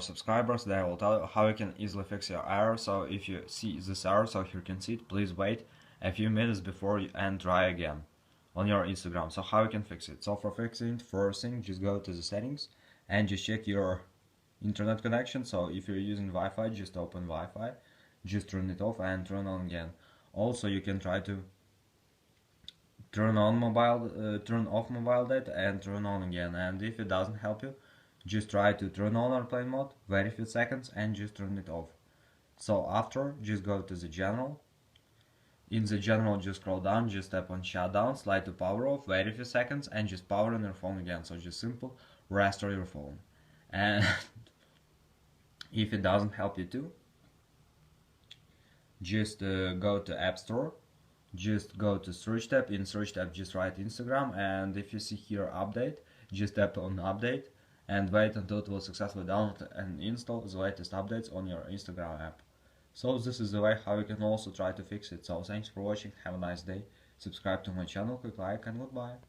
subscribers, they will tell you how you can easily fix your error. So if you see this error, so you can see it, please wait a few minutes before you and try again on your Instagram. So how you can fix it? So for fixing it, first thing, just go to the settings and just check your internet connection. So if you're using Wi-Fi, just open Wi-Fi, just turn it off and turn on again. Also, you can try to turn off mobile data and turn on again. And if it doesn't help you, just try to turn on airplane mode, wait a few seconds and just turn it off. So after, just go to the general. In the general, just scroll down, just tap on shutdown, slide to power off, wait a few seconds and just power on your phone again. So just simple, restore your phone. And if it doesn't help you too, just go to App Store, just go to search tab. In search tab, just write Instagram, and if you see here update, just tap on update and wait until it will successfully download and install the latest updates on your Instagram app. So this is the way how you can also try to fix it. So thanks for watching, have a nice day, subscribe to my channel, click like and goodbye.